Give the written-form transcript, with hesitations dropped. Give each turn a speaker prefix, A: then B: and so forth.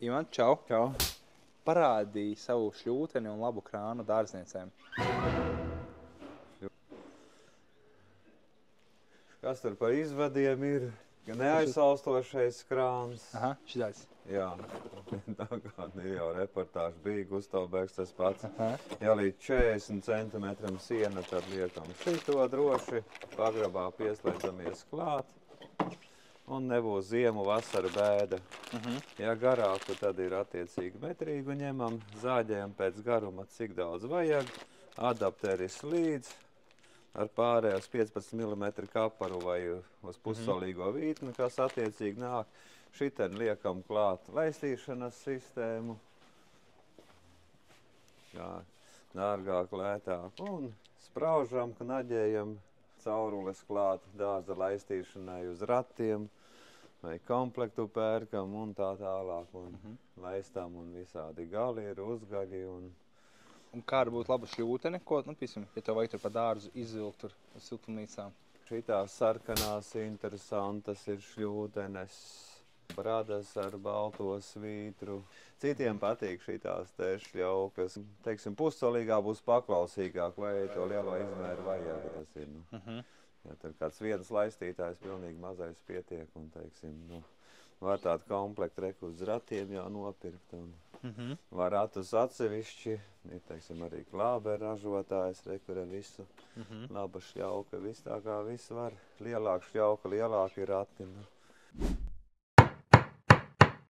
A: Ivan, čau!
B: Čau.
A: Parādīja savu šļūteni un labu krānu dārzniecēm.
B: Kas tur par izvadiem ir? Gan neaizsalstošais krāns.
A: Aha, šitāds.
B: Jā, tā kā jau reportāža bija, Gustavbergs tas pats.
A: Aha.
B: Ja līdz 40 centimetram siena, tad liekam šito droši, pagrabā pieslēdzamies klāt. Un nebūs ziemu, vasara bēda. Ja garāku, tad ir attiecīgi metrīgu ņemam, zāģējam pēc garuma, cik daudz vajag, adapteris līdz, ar pārējās 15 mm kaparu vai uz pussolīgo vītni, kas attiecīgi nāk. Šiten liekam klāt laistīšanas sistēmu. Jā, dārgāk, lētāk. Un spraužam, knaģējam caurules klāt dārza laistīšanai uz ratiem vai komplektu pērkam un tā tālāk. Un laistām un visādi gali ir, uzgaļi un...
A: Un kāda būtu laba šļūtene, ko, piemēram, ja tev vajag tur pa dārzu izvilkt tur uz siltumnīcām?
B: Šitās sarkanās interesantas ir šļūtenes, bradas ar balto svītru. Citiem patīk šitās te šļaukas. Teiksim, pussolīgā būs paklausīgāk, vai to lielo izmēru vajag. Tas ir, ja tur kāds vienas laistītājs pilnīgi mazais pietiek un, teiksim, var tādu komplektu reku uz ratiem jau nopirkt. Un var ratus atsevišķi, ir, teiksim, arī klābe ražotājs, rekur ar visu laba šļauka, viss tā kā viss var. Lielāka šļauka, lielāki rati.